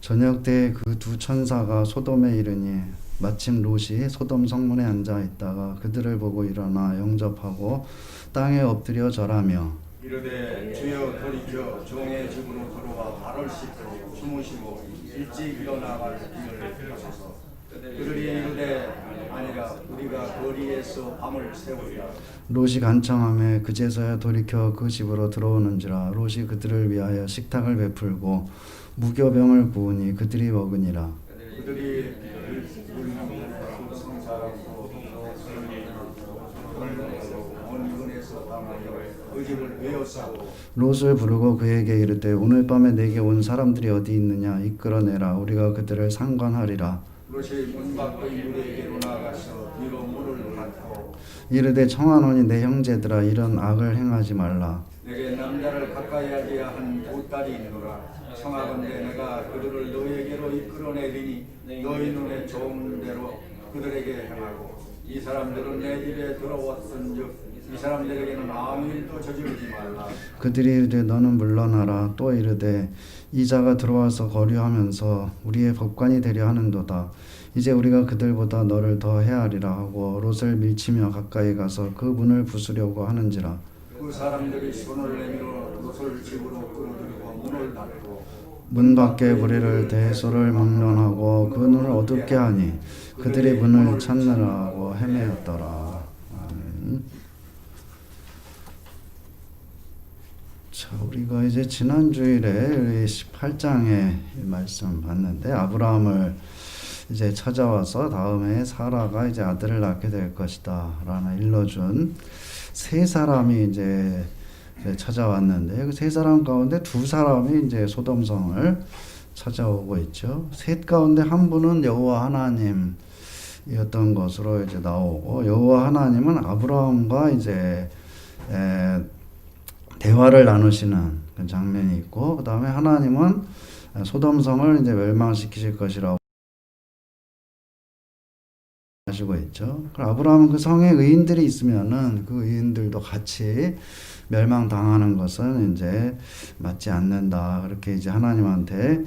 저녁 때 그 두 천사가 소돔에 이르니 마침 롯이 소돔 성문에 앉아 있다가 그들을 보고 일어나 영접하고 땅에 엎드려 절하며 이르되 주여 돌이켜 종의 집으로 들어와 발을 씻고 주무시고 일찍 일어나갈 힘을 하소서. 그들이 이르되 아니라 우리가 거리에서 밤을 새우리라. 롯이 간청하며 그제서야 돌이켜 그 집으로 들어오는지라. 롯이 그들을 위하여 식탁을 베풀고 무교병을 구우니 그들이 먹으니라. 그들이 성사하고 온 은에서 당하여 그 집을 외웠사고. 롯을 부르고 그에게 이르되 오늘 밤에 내게 온 사람들이 어디 있느냐 이끌어내라. 우리가 그들을 상관하리라. 롯이 문 밖의 무리에게로 나가서 뒤로 문을 닫고 이르되 청하노니 내 형제들아 이런 악을 행하지 말라. 내게 남자를 가까이 하게 한 두 딸이 있노라. 청하건대 내가 그들을 너희에게로 이끌어내리니 너희 눈에 좋은 대로 그들에게 행하고 이 사람들은 내 집에 들어왔은즉 이 사람들에게는 아무 일도 저지르지 말라. 그들이 이르되 너는 물러나라. 또 이르되 이 자가 들어와서 거류하면서 우리의 법관이 되려 하는도다. 이제 우리가 그들보다 너를 더 해하리라 하고 롯을 밀치며 가까이 가서 그 문을 부수려고 하는지라. 그 사람들이 손을 내밀어 롯을 집으로 끌어들이고 문을 닫고 문 밖에 무리를 대소를 막론하고 그 눈을 어둡게 하니 그들이 문을 찾느라 하고 헤매었더라. 아멘. 자, 우리가 이제 지난 주일에 18장의 말씀 봤는데 아브라함을 이제 찾아와서 다음에 사라가 이제 아들을 낳게 될 것이다라는 일러준 세 사람이 이제 찾아왔는데 그 세 사람 가운데 두 사람이 이제 소돔성을 찾아오고 있죠. 셋 가운데 한 분은 여호와 하나님이었던 것으로 이제 나오고 여호와 하나님은 아브라함과 이제 대화를 나누시는 그 장면이 있고 그 다음에 하나님은 소돔성을 이제 멸망시키실 것이라고 하시고 있죠. 아브라함은 그 성에 의인들이 있으면은 그 의인들도 같이 멸망당하는 것은 이제 맞지 않는다. 그렇게 이제 하나님한테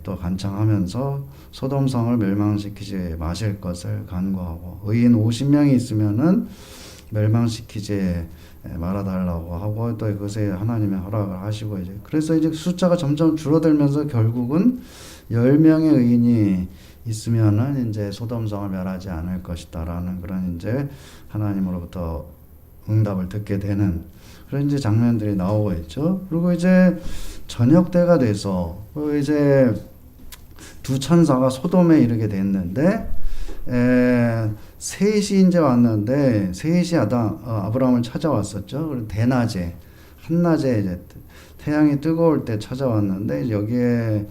또 간청하면서 소돔성을 멸망시키지 마실 것을 간구하고 의인 50명이 있으면은 멸망시키지 말아달라고 하고 또 그것에 하나님의 허락을 하시고 이제 그래서 이제 숫자가 점점 줄어들면서 결국은 10명의 의인이 있으면은 이제 소돔성을 멸하지 않을 것이다라는 그런 이제 하나님으로부터 응답을 듣게 되는 그런 이제 장면들이 나오고 있죠. 그리고 이제 저녁 때가 돼서 이제 두 천사가 소돔에 이르게 됐는데 셋이 이제 왔는데 셋이 아브라함을 찾아왔었죠. 그리고 대낮에 한낮에 이제 태양이 뜨거울 때 찾아왔는데 여기에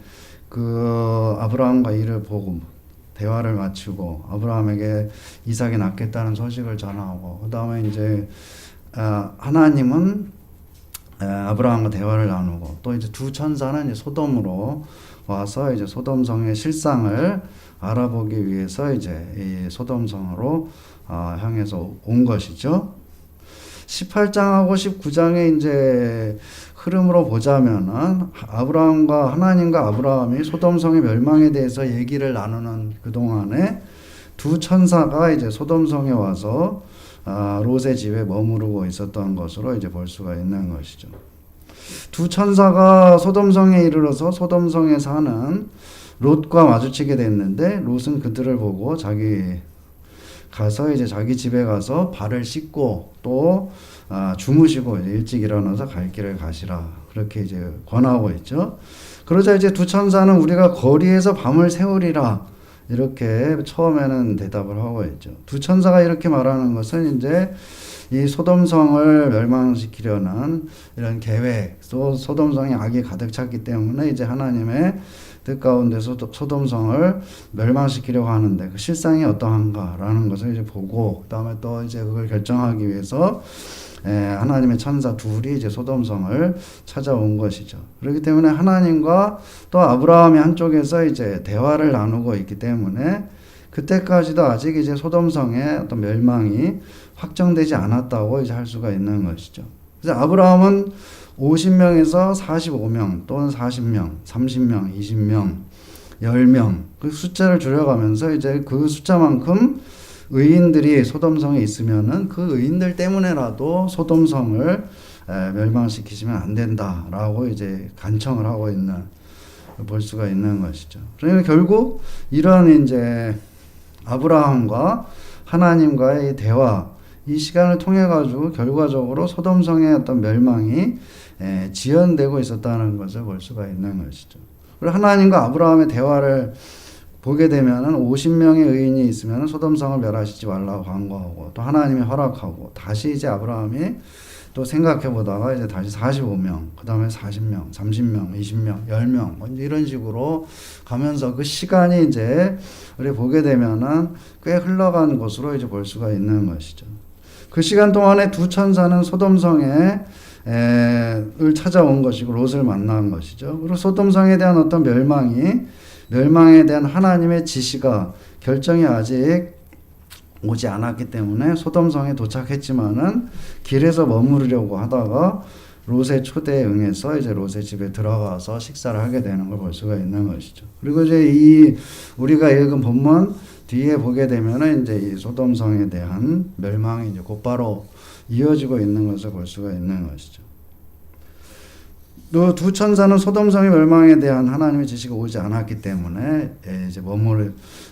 그 아브라함과 이를 보고 대화를 마치고 아브라함에게 이삭이 낳겠다는 소식을 전하고 그 다음에 이제 하나님은 아브라함과 대화를 나누고 또 이제 두 천사는 이제 소돔으로 와서 이제 소돔성의 실상을 알아보기 위해서 이제 이 소돔성으로 향해서 온 것이죠. 18장하고 19장의 이제 흐름으로 보자면은 아브라함과 하나님과 아브라함이 소돔성의 멸망에 대해서 얘기를 나누는 그 동안에 두 천사가 이제 소돔성에 와서 롯의 집에 머무르고 있었던 것으로 이제 볼 수가 있는 것이죠. 두 천사가 소돔성에 이르러서 소돔성에 사는 롯과 마주치게 됐는데 롯은 그들을 보고 가서 이제 자기 집에 가서 발을 씻고 또 주무시고 이제 일찍 일어나서 갈 길을 가시라 그렇게 이제 권하고 있죠. 그러자 이제 두 천사는 우리가 거리에서 밤을 새우리라 이렇게 처음에는 대답을 하고 있죠. 두 천사가 이렇게 말하는 것은 이제 이 소돔성을 멸망시키려는 이런 계획, 또 소돔성에 악이 가득 찼기 때문에 이제 하나님의 뜻 가운데서 소돔성을 멸망시키려고 하는데 그 실상이 어떠한가라는 것을 이제 보고 그다음에 또 이제 그걸 결정하기 위해서 하나님의 천사 둘이 이제 소돔성을 찾아온 것이죠. 그렇기 때문에 하나님과 또 아브라함의 한쪽에서 이제 대화를 나누고 있기 때문에 그때까지도 아직 이제 소돔성의 어떤 멸망이 확정되지 않았다고 이제 할 수가 있는 것이죠. 그래서 아브라함은 50명에서 45명 또는 40명, 30명, 20명, 10명 그 숫자를 줄여가면서 이제 그 숫자만큼 의인들이 소돔성에 있으면은 그 의인들 때문에라도 소돔성을 멸망시키시면 안 된다라고 이제 간청을 하고 있는 볼 수가 있는 것이죠. 그러니까 결국 이런 이제 아브라함과 하나님과의 대화 이 시간을 통해 가지고 결과적으로 소돔성의 어떤 멸망이 지연되고 있었다는 것을 볼 수가 있는 것이죠. 그리고 하나님과 아브라함의 대화를 보게 되면은 50명의 의인이 있으면 소돔성을 멸하시지 말라고 광고하고 또 하나님이 허락하고 다시 이제 아브라함이 또 생각해 보다가 이제 다시 45명, 그 다음에 40명, 30명, 20명, 10명 뭐 이런 식으로 가면서 그 시간이 이제 우리 보게 되면은 꽤 흘러간 것으로 이제 볼 수가 있는 것이죠. 그 시간 동안에 두 천사는 소돔성에 을 찾아온 것이고 롯을 만난 것이죠. 그리고 소돔성에 대한 어떤 멸망에 대한 하나님의 지시가 결정이 아직 오지 않았기 때문에 소돔성에 도착했지만은 길에서 머무르려고 하다가 롯의 초대에 응해서 이제 롯의 집에 들어가서 식사를 하게 되는 걸 볼 수가 있는 것이죠. 그리고 이제 이 우리가 읽은 본문 뒤에 보게 되면은 이제 이 소돔성에 대한 멸망이 이제 곧바로 이어지고 있는 것을 볼 수가 있는 것이죠. 또 두 천사는 소돔성의 멸망에 대한 하나님의 지시가 오지 않았기 때문에 이제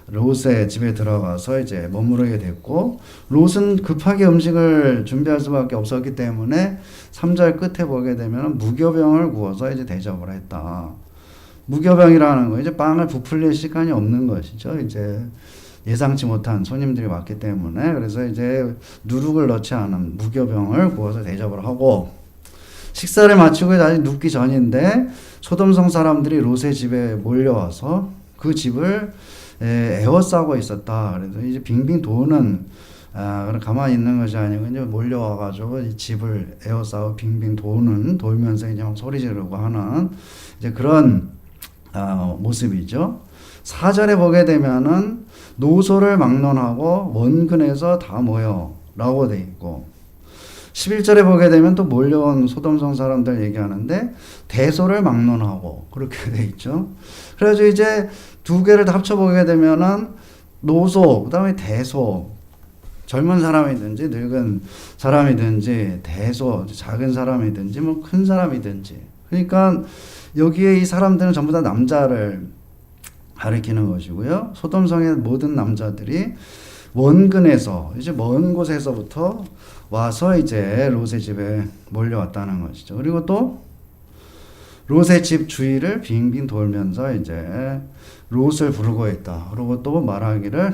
롯의 집에 들어가서 이제 머무르게 됐고 롯은 급하게 음식을 준비할 수밖에 없었기 때문에 3절 끝에 보게 되면 무교병을 구워서 이제 대접을 했다. 무교병이라는 거 이제 빵을 부풀릴 시간이 없는 것이죠. 이제 예상치 못한 손님들이 왔기 때문에 그래서 이제 누룩을 넣지 않은 무교병을 구워서 대접을 하고 식사를 마치고 아직 눕기 전인데 소돔성 사람들이 롯의 집에 몰려와서 그 집을 에워싸고 있었다. 그래서 이제 빙빙 도는 가만히 있는 것이 아니고 이제 몰려와가지고 이 집을 에워싸고 빙빙 돌면서 이제 막 소리 지르고 하는 이제 그런 모습이죠. 4절에 보게 되면은 노소를 막론하고 원근에서 다 모여라고 돼 있고 11절에 보게 되면 또 몰려온 소돔성 사람들 얘기하는데 대소를 막론하고 그렇게 돼 있죠. 그래서 이제 두 개를 다 합쳐보게 되면은 노소, 그 다음에 대소, 젊은 사람이든지 늙은 사람이든지 대소, 작은 사람이든지 뭐 큰 사람이든지 그러니까 여기에 이 사람들은 전부 다 남자를 가리키는 것이고요. 소돔성의 모든 남자들이 원근에서 이제 먼 곳에서부터 와서 이제 롯의 집에 몰려왔다는 것이죠. 그리고 또 롯의 집 주위를 빙빙 돌면서 이제 롯을 부르고 있다. 그리고 또 말하기를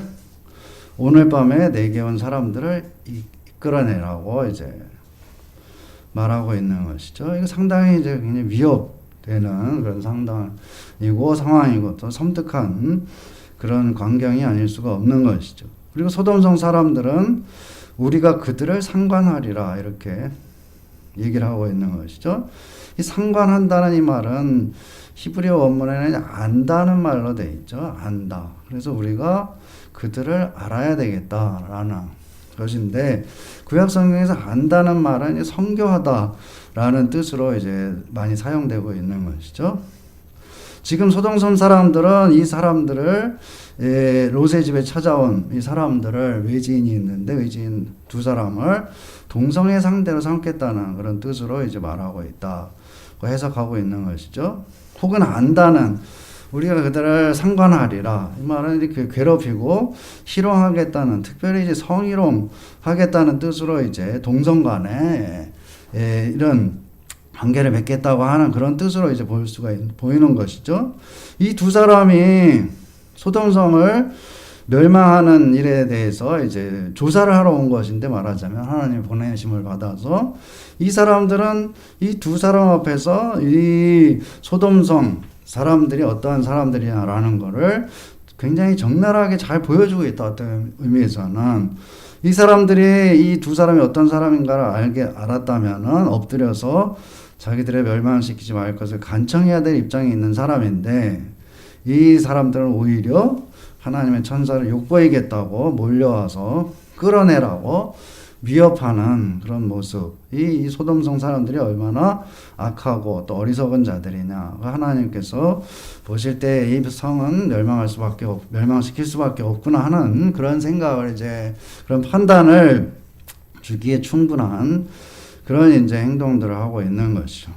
오늘 밤에 내게 온 사람들을 이끌어내라고 이제 말하고 있는 것이죠. 이거 상당히 이제 굉장히 위협되는 그런 상황이고 또 섬뜩한 그런 광경이 아닐 수가 없는 것이죠. 그리고 소돔성 사람들은 우리가 그들을 상관하리라 이렇게 얘기를 하고 있는 것이죠. 이 상관한다는 이 말은 히브리어 원문에는 안다는 말로 돼 있죠. 안다. 그래서 우리가 그들을 알아야 되겠다라는 것인데 구약 성경에서 안다는 말은 성교하다라는 뜻으로 이제 많이 사용되고 있는 것이죠. 지금 소돔성 사람들은 이 사람들을 롯의 집에 찾아온 이 사람들을 외지인이 있는데 외지인 두 사람을 동성애 상대로 삼겠다는 그런 뜻으로 이제 말하고 있다. 해석하고 있는 것이죠. 혹은 안다는 우리가 그들을 상관하리라. 이 말은 이렇게 괴롭히고 희롱하겠다는 특별히 이제 성희롱하겠다는 뜻으로 이제 동성 간에 이런 관계를 맺겠다고 하는 그런 뜻으로 이제 보이는 것이죠. 이 두 사람이 소돔성을 멸망하는 일에 대해서 이제 조사를 하러 온 것인데 말하자면 하나님의 보내심을 받아서 이 사람들은 이 두 사람 앞에서 이 소돔성 사람들이 어떠한 사람들이냐라는 거를 굉장히 적나라하게 잘 보여주고 있다. 어떤 의미에서는 이 사람들이 이 두 사람이 어떤 사람인가를 알았다면은 엎드려서 자기들의 멸망시키지 말 것을 간청해야 될 입장에 있는 사람인데 이 사람들은 오히려 하나님의 천사를 욕보이겠다고 몰려와서 끌어내라고 위협하는 그런 모습. 이 소돔성 사람들이 얼마나 악하고 또 어리석은 자들이냐. 하나님께서 보실 때 이 성은 멸망시킬 수밖에 없구나 하는 그런 생각을 이제 그런 판단을 주기에 충분한 그런 이제 행동들을 하고 있는 것이죠.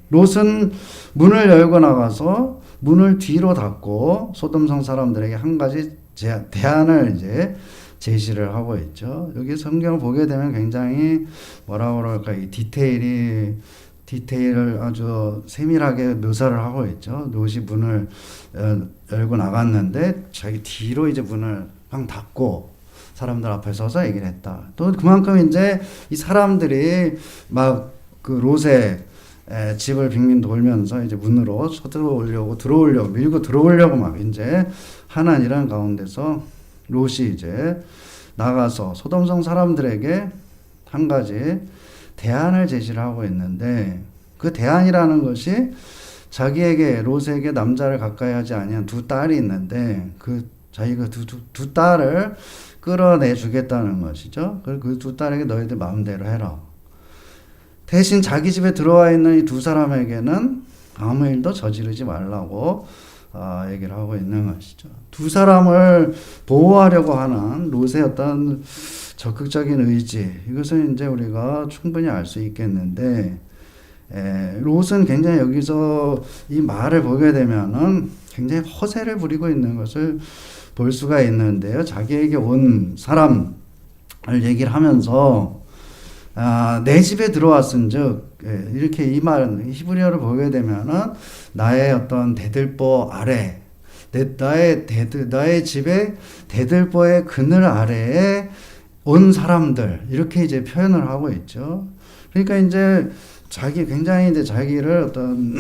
롯은 문을 열고 나가서 문을 뒤로 닫고 소돔성 사람들에게 한 가지 대안을 이제 제시를 하고 있죠. 여기 성경을 보게 되면 굉장히 뭐라 그럴까, 이 디테일을 아주 세밀하게 묘사를 하고 있죠. 롯이 문을 열고 나갔는데 자기 뒤로 이제 문을 방 닫고 사람들 앞에 서서 얘기를 했다. 또 그만큼 이제 이 사람들이 막 그 롯의 집을 빙빙 돌면서 이제 문으로 밀고 들어오려고 막 이제 하는 이런 가운데서 롯이 이제 나가서 소돔성 사람들에게 한 가지 대안을 제시를 하고 있는데, 그 대안이라는 것이 자기에게 롯에게 남자를 가까이 하지 아니한 두 딸이 있는데 자기가 두 딸을 끌어내 주겠다는 것이죠. 그 두 딸에게 너희들 마음대로 해라. 대신 자기 집에 들어와 있는 이 두 사람에게는 아무 일도 저지르지 말라고 얘기를 하고 있는 것이죠. 두 사람을 보호하려고 하는 롯의 어떤 적극적인 의지, 이것은 이제 우리가 충분히 알 수 있겠는데, 롯은 굉장히 여기서 이 말을 보게 되면은 굉장히 허세를 부리고 있는 것을 볼 수가 있는데요. 자기에게 온 사람을 얘기를 하면서 내 집에 들어왔은즉, 이렇게 이 말은 히브리어를 보게 되면은 나의 어떤 대들보 아래, 나의 집에 대들보의 그늘 아래에 온 사람들, 이렇게 이제 표현을 하고 있죠. 그러니까 이제 굉장히 이제 자기를 어떤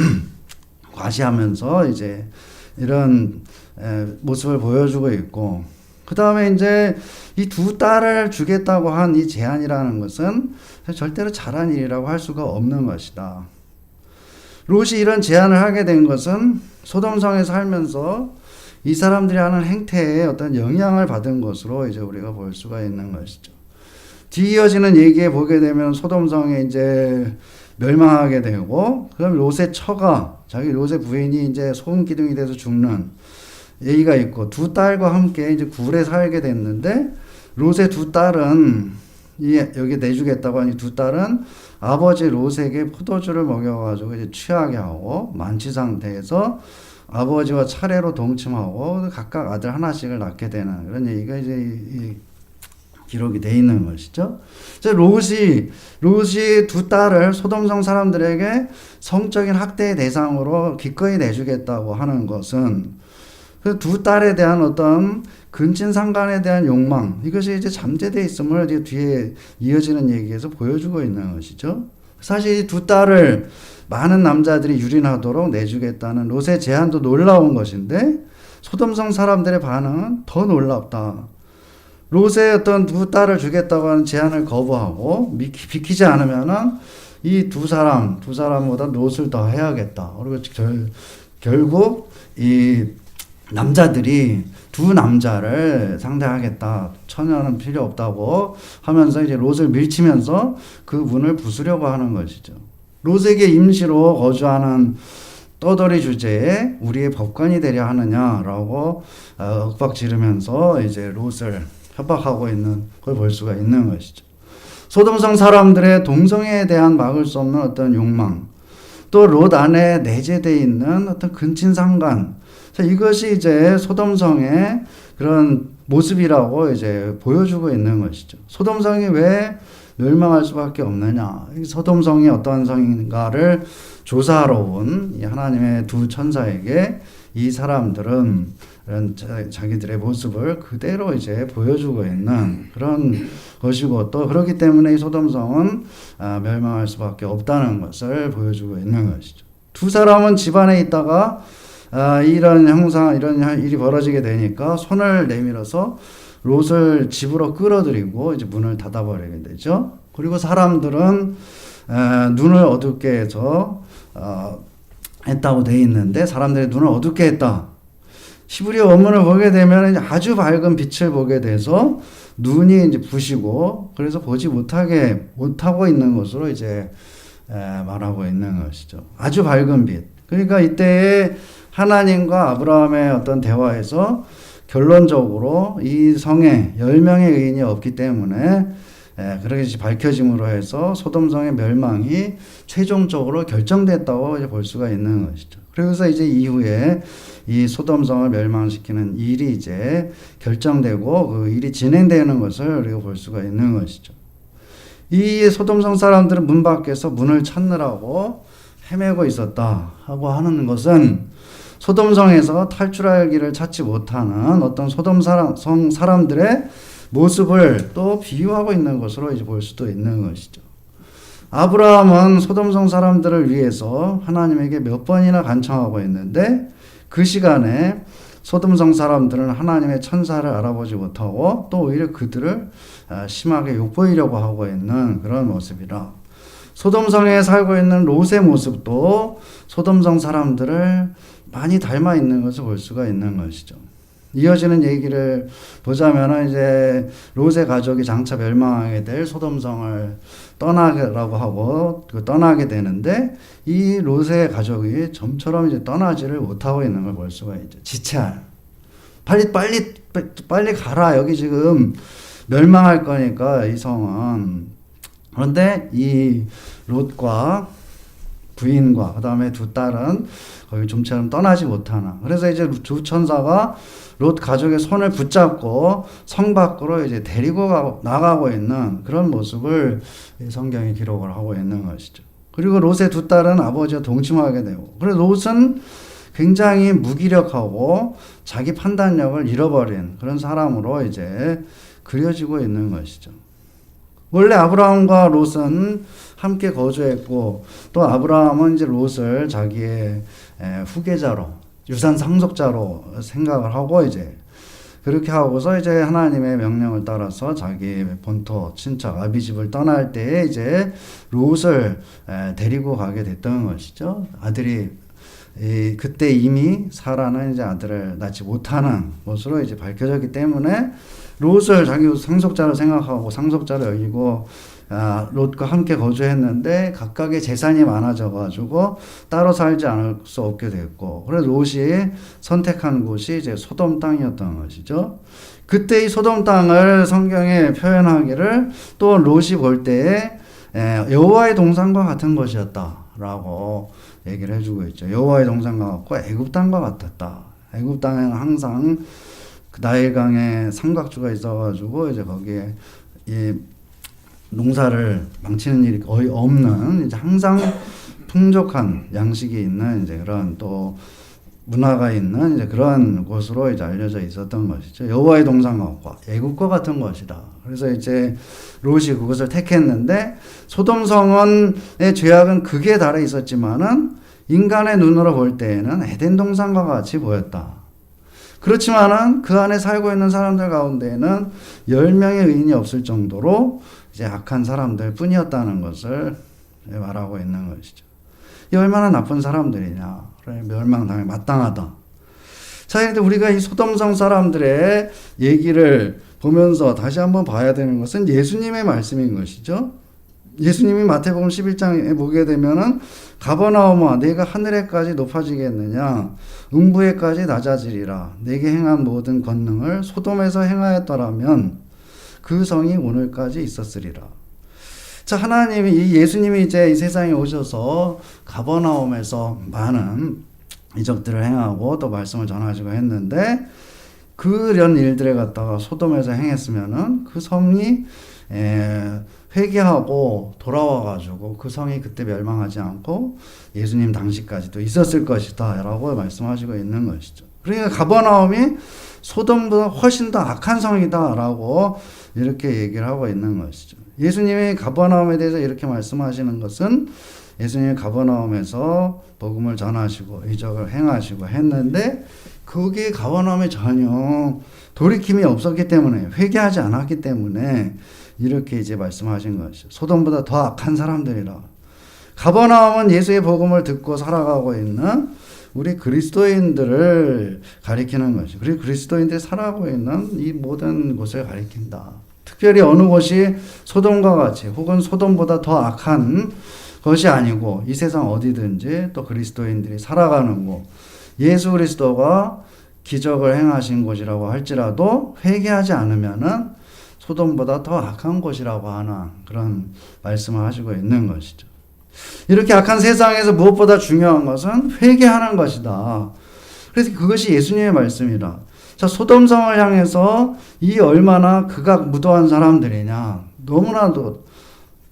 과시하면서 이제 이런 모습을 보여주고 있고, 그 다음에 이제 이 두 딸을 주겠다고 한 이 제안이라는 것은 절대로 잘한 일이라고 할 수가 없는 것이다. 롯이 이런 제안을 하게 된 것은 소돔성에 살면서 이 사람들이 하는 행태에 어떤 영향을 받은 것으로 이제 우리가 볼 수가 있는 것이죠. 뒤이어지는 얘기에 보게 되면 소돔성에 이제 멸망하게 되고, 그럼 롯의 처가, 롯의 부인이 이제 소금 기둥이 돼서 죽는 얘기가 있고, 두 딸과 함께 이제 굴에 살게 됐는데, 롯의 두 딸은 여기 내주겠다고 하니 두 딸은 아버지 롯에게 포도주를 먹여가지고 이제 취하게 하고 만취 상태에서 아버지와 차례로 동침하고 각각 아들 하나씩을 낳게 되는 그런 얘기가 이제 기록이 돼 있는 것이죠. 롯이 두 딸을 소돔성 사람들에게 성적인 학대의 대상으로 기꺼이 내주겠다고 하는 것은 그 두 딸에 대한 어떤 근친상간에 대한 욕망, 이것이 이제 잠재되어 있음을 이제 뒤에 이어지는 얘기에서 보여주고 있는 것이죠. 사실 이 두 딸을 많은 남자들이 유린하도록 내주겠다는 롯의 제안도 놀라운 것인데, 소돔성 사람들의 반응은 더 놀랍다. 롯의 어떤 두 딸을 주겠다고 하는 제안을 거부하고 비키지 않으면은 이 두 사람보다 롯을 더 해야겠다. 그리고 결국 이 남자들이 두 남자를 상대하겠다. 처녀는 필요 없다고 하면서 이제 롯을 밀치면서 그 문을 부수려고 하는 것이죠. 롯에게 임시로 거주하는 떠돌이 주제에 우리의 법관이 되려 하느냐라고 윽박 지르면서 이제 롯을 협박하고 있는 걸 볼 수가 있는 것이죠. 소돔성 사람들의 동성애에 대한 막을 수 없는 어떤 욕망, 또 롯 안에 내재되어 있는 어떤 근친상간, 이것이 이제 소돔성의 그런 모습이라고 이제 보여주고 있는 것이죠. 소돔성이 왜 멸망할 수밖에 없느냐? 소돔성이 어떠한 성인가를 조사하러 온 하나님의 두 천사에게 이 사람들은 자기들의 모습을 그대로 이제 보여주고 있는 그런 것이고, 또 그렇기 때문에 이 소돔성은 멸망할 수밖에 없다는 것을 보여주고 있는 것이죠. 두 사람은 집안에 있다가 이런 일이 벌어지게 되니까 손을 내밀어서 롯을 집으로 끌어들이고 이제 문을 닫아버리게 되죠. 그리고 사람들은 눈을 어둡게 해서 했다고 돼 있는데, 사람들이 눈을 어둡게 했다. 히브리어 원문을 보게 되면 이제 아주 밝은 빛을 보게 돼서 눈이 이제 부시고 그래서 보지 못하고 있는 것으로 이제 말하고 있는 것이죠. 아주 밝은 빛. 그러니까 이때에 하나님과 아브라함의 어떤 대화에서 결론적으로 이 성에 10명의 의인이 없기 때문에 그렇게 밝혀짐으로 해서 소돔성의 멸망이 최종적으로 결정됐다고 이제 볼 수가 있는 것이죠. 그래서 이제 이후에 이 소돔성을 멸망시키는 일이 이제 결정되고 그 일이 진행되는 것을 우리가 볼 수가 있는 것이죠. 이 소돔성 사람들은 문 밖에서 문을 찾느라고 헤매고 있었다 하고 하는 것은 소돔성에서 탈출할 길을 찾지 못하는 어떤 소돔성 사람들의 모습을 또 비유하고 있는 것으로 이제 볼 수도 있는 것이죠. 아브라함은 소돔성 사람들을 위해서 하나님에게 몇 번이나 간청하고 있는데 그 시간에 소돔성 사람들은 하나님의 천사를 알아보지 못하고 또 오히려 그들을 심하게 욕보이려고 하고 있는 그런 모습이라 소돔성에 살고 있는 롯의 모습도 소돔성 사람들을 많이 닮아 있는 것을 볼 수가 있는 것이죠. 이어지는 얘기를 보자면 이제 롯의 가족이 장차 멸망하게 될 소돔성을 떠나라고 하고 떠나게 되는데 이 롯의 가족이 좀처럼 이제 떠나지를 못하고 있는 걸 볼 수가 있죠. 지체할. 빨리 가라. 여기 지금 멸망할 거니까 이 성은. 그런데 이 롯과 부인과 그다음에 두 딸은 거기 좀처럼 떠나지 못하는. 그래서 이제 두 천사가 롯 가족의 손을 붙잡고 성 밖으로 이제 데리고 나가고 있는 그런 모습을 성경이 기록을 하고 있는 것이죠. 그리고 롯의 두 딸은 아버지와 동침하게 되고, 그래서 롯은 굉장히 무기력하고 자기 판단력을 잃어버린 그런 사람으로 이제 그려지고 있는 것이죠. 원래 아브라함과 롯은 함께 거주했고 또 아브라함은 이제 롯을 자기의 후계자로 유산 상속자로 생각을 하고 이제 그렇게 하고서 이제 하나님의 명령을 따라서 자기 본토 친척 아비집을 떠날 때에 이제 롯을 데리고 가게 됐던 것이죠. 아들이 그때 이미 사라는 이제 아들을 낳지 못하는 것으로 이제 밝혀졌기 때문에 롯을 자기 상속자로 생각하고 상속자로 여기고 롯과 함께 거주했는데 각각의 재산이 많아져가지고 따로 살지 않을 수 없게 됐고, 그래서 롯이 선택한 곳이 이제 소돔 땅이었던 것이죠. 그때 이 소돔 땅을 성경에 표현하기를 또 롯이 볼 때에 여호와의 동산과 같은 것이었다라고 얘기를 해주고 있죠. 여호와의 동산과 같고 애굽 땅과 같았다. 애굽 땅에는 항상 그 나일강에 삼각주가 있어가지고 이제 거기에 이 농사를 망치는 일이 거의 없는 이제 항상 풍족한 양식이 있는 이제 그런 또 문화가 있는 이제 그런 곳으로 이제 알려져 있었던 것이죠. 여호와의 동산과 애굽과 같은 것이다. 그래서 이제 롯이 그것을 택했는데 소돔성의 죄악은 극에 달해 있었지만은 인간의 눈으로 볼 때에는 에덴 동산과 같이 보였다. 그렇지만은 그 안에 살고 있는 사람들 가운데에는 10명의 의인이 없을 정도로 이제 악한 사람들 뿐이었다는 것을 말하고 있는 것이죠. 이 얼마나 나쁜 사람들이냐. 멸망당해 마땅하다. 자, 그런데 우리가 이 소돔성 사람들의 얘기를 보면서 다시 한번 봐야 되는 것은 예수님의 말씀인 것이죠. 예수님이 마태복음 11장에 보게 되면은 가버나움아 내가 하늘에까지 높아지겠느냐 음부에까지 낮아지리라 내게 행한 모든 권능을 소돔에서 행하였더라면 그 성이 오늘까지 있었으리라. 자, 하나님이 이 예수님이 이제 이 세상에 오셔서 가버나움에서 많은 이적들을 행하고 또 말씀을 전하시고 했는데 그런 일들을 갖다가 소돔에서 행했으면은 그 성이 회개하고 돌아와가지고 그 성이 그때 멸망하지 않고 예수님 당시까지도 있었을 것이다 라고 말씀하시고 있는 것이죠. 그러니까 가버나움이 소돔보다 훨씬 더 악한 성이다 라고 이렇게 얘기를 하고 있는 것이죠. 예수님이 가버나움에 대해서 이렇게 말씀하시는 것은 예수님이 가버나움에서 복음을 전하시고 이적을 행하시고 했는데 거기에 가버나움에 전혀 돌이킴이 없었기 때문에 회개하지 않았기 때문에 이렇게 이제 말씀하신 것이죠. 소돔보다 더 악한 사람들이라. 가버나움은 예수의 복음을 듣고 살아가고 있는 우리 그리스도인들을 가리키는 것이, 그리고 그리스도인들이 살아가고 있는 이 모든 곳을 가리킨다. 특별히 어느 곳이 소돔과 같이 혹은 소돔보다 더 악한 것이 아니고 이 세상 어디든지 또 그리스도인들이 살아가는 곳, 예수 그리스도가 기적을 행하신 곳이라고 할지라도 회개하지 않으면은 소돔보다 더 악한 곳이라고 하는 그런 말씀을 하시고 있는 것이죠. 이렇게 악한 세상에서 무엇보다 중요한 것은 회개하는 것이다. 그래서 그것이 예수님의 말씀이라. 자, 소돔성을 향해서 이 얼마나 극악무도한 사람들이냐. 너무나도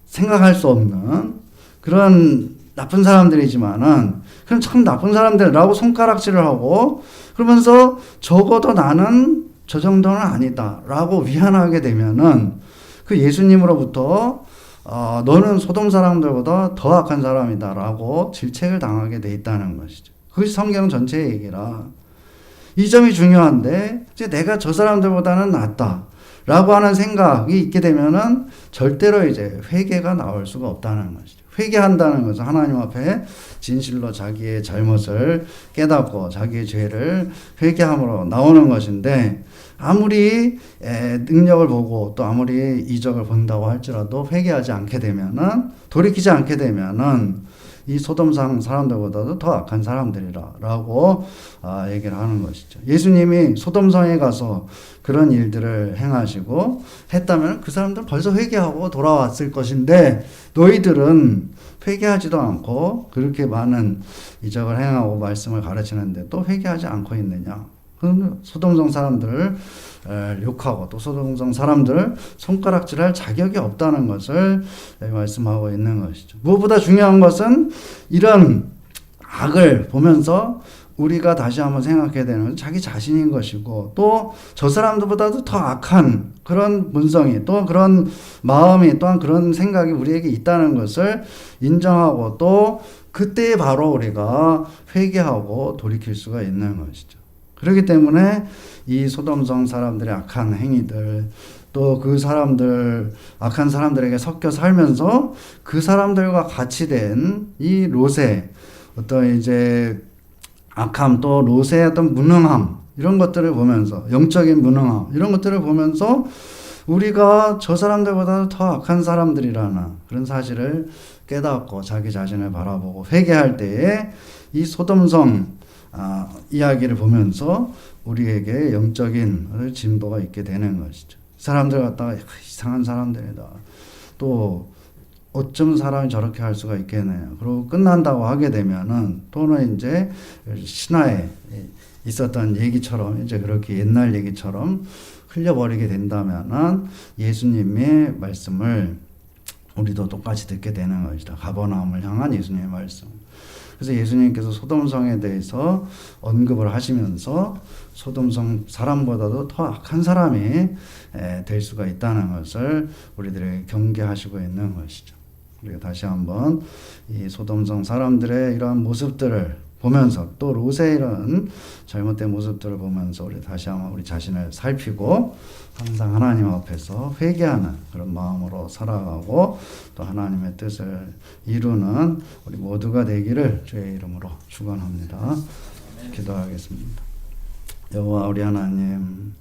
생각할 수 없는 그런 나쁜 사람들이지만은 그럼 참 나쁜 사람들이라고 손가락질을 하고 그러면서 적어도 나는 저 정도는 아니다라고 위안하게 되면은 그 예수님으로부터 너는 소돔 사람들보다 더 악한 사람이다라고 질책을 당하게 돼 있다는 것이죠. 그것이 성경 전체의 얘기라. 이 점이 중요한데 이제 내가 저 사람들보다는 낫다라고 하는 생각이 있게 되면은 절대로 이제 회개가 나올 수가 없다는 것이죠. 회개한다는 것은 하나님 앞에 진실로 자기의 잘못을 깨닫고 자기의 죄를 회개함으로 나오는 것인데 아무리 능력을 보고 또 아무리 이적을 본다고 할지라도 회개하지 않게 되면은 돌이키지 않게 되면은 이 소돔상 사람들보다도 더 악한 사람들이라고 얘기를 하는 것이죠. 예수님이 소돔성에 가서 그런 일들을 행하시고 했다면 그 사람들은 벌써 회개하고 돌아왔을 것인데 너희들은 회개하지도 않고 그렇게 많은 이적을 행하고 말씀을 가르치는데 또 회개하지 않고 있느냐. 그럼 소돔성 사람들을 욕하고 또 소돔성 사람들을 손가락질할 자격이 없다는 것을 말씀하고 있는 것이죠. 무엇보다 중요한 것은 이런 악을 보면서 우리가 다시 한번 생각해야 되는 것은 자기 자신인 것이고 또 저 사람들보다도 더 악한 그런 본성이 또 그런 마음이 또한 그런 생각이 우리에게 있다는 것을 인정하고 또 그때 바로 우리가 회개하고 돌이킬 수가 있는 것이죠. 그렇기 때문에 이 소돔성 사람들의 악한 행위들 또 그 사람들 악한 사람들에게 섞여 살면서 그 사람들과 같이 된 이 롯의 어떤 이제 악함 또 롯의 어떤 무능함 이런 것들을 보면서 영적인 무능함 이런 것들을 보면서 우리가 저 사람들보다 더 악한 사람들이라는 그런 사실을 깨닫고 자기 자신을 바라보고 회개할 때에 이 소돔성 이야기를 보면서 우리에게 영적인 진보가 있게 되는 것이죠. 사람들 갖다가 이상한 사람들이다. 또 어쩜 사람이 저렇게 할 수가 있겠네요. 그리고 끝난다고 하게 되면은 또는 이제 신화에 있었던 얘기처럼 이제 그렇게 옛날 얘기처럼 흘려버리게 된다면은 예수님의 말씀을 우리도 똑같이 듣게 되는 것이다. 가버나움을 향한 예수님의 말씀. 그래서 예수님께서 소돔성에 대해서 언급을 하시면서 소돔성 사람보다도 더 악한 사람이 될 수가 있다는 것을 우리들에게 경계하시고 있는 것이죠. 우리가 다시 한번 이 소돔성 사람들의 이러한 모습들을 보면서 또 롯의 이런 잘못된 모습들을 보면서 우리 다시 한번 우리 자신을 살피고 항상 하나님 앞에서 회개하는 그런 마음으로 살아가고 또 하나님의 뜻을 이루는 우리 모두가 되기를 주의 이름으로 축원합니다. 기도하겠습니다. 여호와 우리 하나님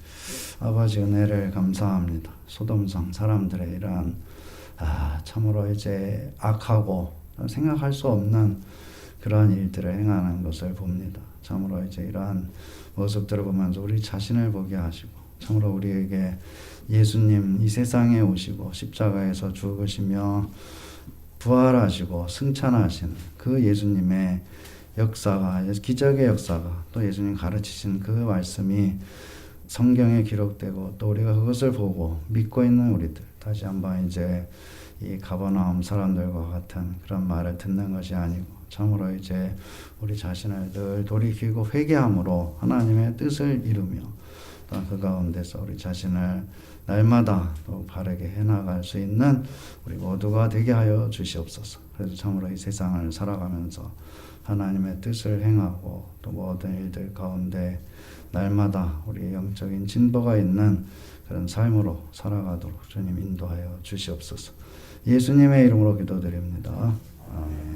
아버지 은혜를 감사합니다. 소돔성 사람들의 이러한 참으로 이제 악하고 생각할 수 없는 그러한 일들을 행하는 것을 봅니다. 참으로 이제 이러한 모습들을 보면서 우리 자신을 보게 하시고 참으로 우리에게 예수님 이 세상에 오시고 십자가에서 죽으시며 부활하시고 승천하신 그 예수님의 역사가 기적의 역사가 또 예수님 가르치신 그 말씀이 성경에 기록되고 또 우리가 그것을 보고 믿고 있는 우리들 다시 한번 이제 이 가버나움 사람들과 같은 그런 말을 듣는 것이 아니고 참으로 이제 우리 자신을 늘 돌이키고 회개함으로 하나님의 뜻을 이루며 또 그 가운데서 우리 자신을 날마다 또 바르게 해나갈 수 있는 우리 모두가 되게 하여 주시옵소서. 그래서 참으로 이 세상을 살아가면서 하나님의 뜻을 행하고 또 모든 일들 가운데 날마다 우리 영적인 진보가 있는 그런 삶으로 살아가도록 주님 인도하여 주시옵소서. 예수님의 이름으로 기도드립니다. 아멘.